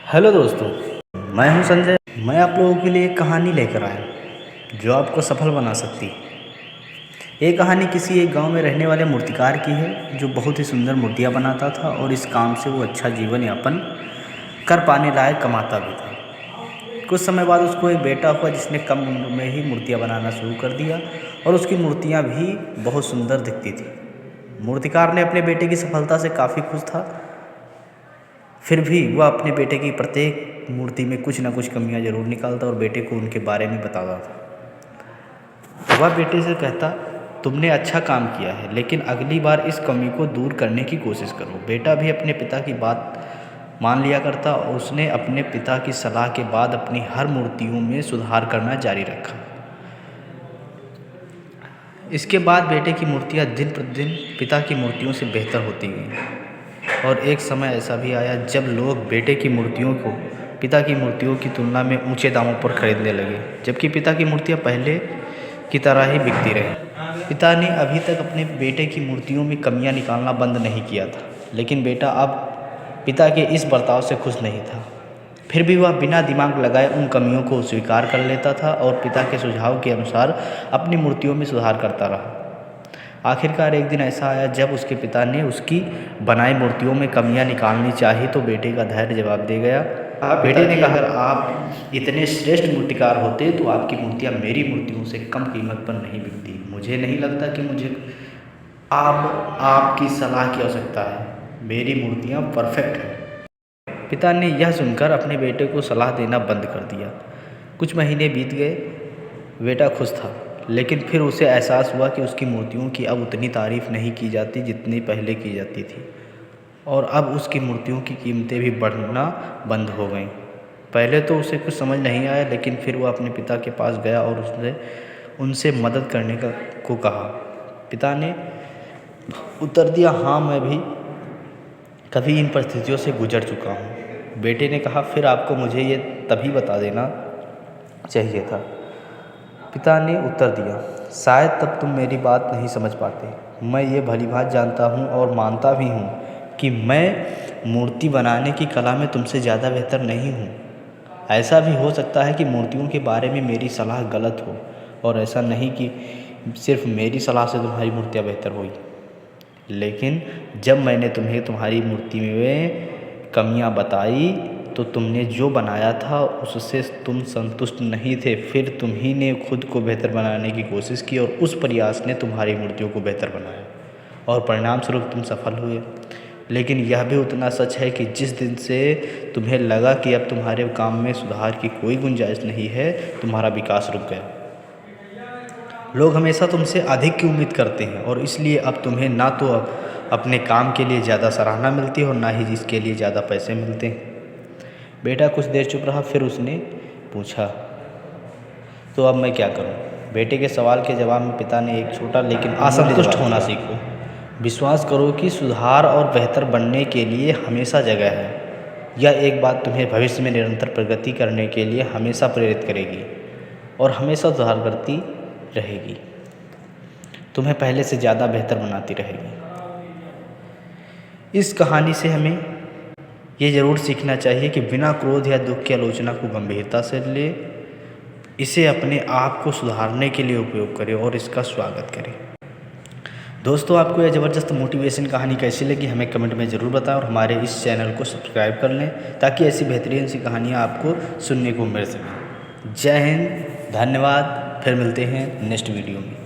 Hello दोस्तों, मैं हूं संजय। मैं आप लोगों के लिए एक कहानी लेकर आया जो आपको सफल बना सकती है। ये कहानी किसी एक गांव में रहने वाले मूर्तिकार की है जो बहुत ही सुंदर मूर्तियां बनाता था और इस काम से वो अच्छा जीवन यापन कर पाने लायक कमाता भी था। कुछ समय बाद उसको एक बेटा हुआ जिसने कम उम्र में ही मूर्तियाँ बनाना शुरू कर दिया और उसकी मूर्तियाँ भी बहुत सुंदर दिखती थी। मूर्तिकार ने अपने बेटे की सफलता से काफ़ी खुश था। फिर भी वह अपने बेटे की प्रत्येक मूर्ति में कुछ न कुछ कमियां जरूर निकालता और बेटे को उनके बारे में बताता था। वह बेटे से कहता, तुमने अच्छा काम किया है, लेकिन अगली बार इस कमी को दूर करने की कोशिश करो। बेटा भी अपने पिता की बात मान लिया करता और उसने अपने पिता की सलाह के बाद अपनी हर मूर्तियों में सुधार करना जारी रखा। इसके बाद बेटे की मूर्तियाँ दिन प्रतिदिन पिता की मूर्तियों से बेहतर होती गईं। और एक समय ऐसा भी आया जब लोग बेटे की मूर्तियों को पिता की मूर्तियों की तुलना में ऊंचे दामों पर खरीदने लगे, जबकि पिता की मूर्तियां पहले की तरह ही बिकती रहीं। पिता ने अभी तक अपने बेटे की मूर्तियों में कमियां निकालना बंद नहीं किया था, लेकिन बेटा अब पिता के इस बर्ताव से खुश नहीं था। फिर भी वह बिना दिमाग लगाए उन कमियों को स्वीकार कर लेता था और पिता के सुझाव के अनुसार अपनी मूर्तियों में सुधार करता रहा। आखिरकार एक दिन ऐसा आया जब उसके पिता ने उसकी बनाई मूर्तियों में कमियां निकालनी चाहिए तो बेटे का धैर्य जवाब दे गया। बेटे ने कहा, अगर आप इतने श्रेष्ठ मूर्तिकार होते तो आपकी मूर्तियां मेरी मूर्तियों से कम कीमत पर नहीं बिकती। मुझे नहीं लगता कि मुझे अब आपकी सलाह की आवश्यकता है। मेरी मूर्तियां परफेक्ट हैं। पिता ने यह सुनकर अपने बेटे को सलाह देना बंद कर दिया। कुछ महीने बीत गए। बेटा खुश था, लेकिन फिर उसे एहसास हुआ कि उसकी मूर्तियों की अब उतनी तारीफ नहीं की जाती जितनी पहले की जाती थी और अब उसकी मूर्तियों की कीमतें भी बढ़ना बंद हो गईं। पहले तो उसे कुछ समझ नहीं आया, लेकिन फिर वह अपने पिता के पास गया और उसने उनसे मदद करने को कहा। पिता ने उत्तर दिया, हाँ, मैं भी कभी इन परिस्थितियों से गुजर चुका हूँ। बेटे ने कहा, फिर आपको मुझे ये तभी बता देना चाहिए था। पिता ने उत्तर दिया, शायद तब तुम मेरी बात नहीं समझ पाते। मैं ये भलीभांति जानता हूँ और मानता भी हूँ कि मैं मूर्ति बनाने की कला में तुमसे ज़्यादा बेहतर नहीं हूँ। ऐसा भी हो सकता है कि मूर्तियों के बारे में मेरी सलाह गलत हो, और ऐसा नहीं कि सिर्फ मेरी सलाह से तुम्हारी मूर्तियाँ बेहतर हुई। लेकिन जब मैंने तुम्हें तुम्हारी मूर्ति में कमियां बताई तो तुमने जो बनाया था उससे तुम संतुष्ट नहीं थे। फिर तुम्ही ने खुद को बेहतर बनाने की कोशिश की और उस प्रयास ने तुम्हारी मूर्तियों को बेहतर बनाया और परिणाम स्वरूप तुम सफल हुए। लेकिन यह भी उतना सच है कि जिस दिन से तुम्हें लगा कि अब तुम्हारे काम में सुधार की कोई गुंजाइश नहीं है, तुम्हारा विकास रुक गया। लोग हमेशा तुमसे अधिक की उम्मीद करते हैं और इसलिए अब तुम्हें ना तो अपने काम के लिए ज़्यादा सराहना मिलती है और ना ही इसके लिए ज़्यादा पैसे मिलते हैं। बेटा कुछ देर चुप रहा, फिर उसने पूछा, तो अब मैं क्या करूं? बेटे के सवाल के जवाब में पिता ने एक छोटा लेकिन असंतुष्ट होना सीखो। विश्वास करो कि सुधार और बेहतर बनने के लिए हमेशा जगह है। यह एक बात तुम्हें भविष्य में निरंतर प्रगति करने के लिए हमेशा प्रेरित करेगी और हमेशा सुधार करती रहेगी, तुम्हें पहले से ज़्यादा बेहतर बनाती रहेगी। इस कहानी से हमें ये ज़रूर सीखना चाहिए कि बिना क्रोध या दुख की आलोचना को गंभीरता से ले, इसे अपने आप को सुधारने के लिए उपयोग करें और इसका स्वागत करें। दोस्तों, आपको यह ज़बरदस्त मोटिवेशन कहानी कैसी लगी हमें कमेंट में ज़रूर बताएं और हमारे इस चैनल को सब्सक्राइब कर लें ताकि ऐसी बेहतरीन सी कहानियाँ आपको सुनने को मिल सकें। जय हिंद, धन्यवाद। फिर मिलते हैं नेक्स्ट वीडियो में।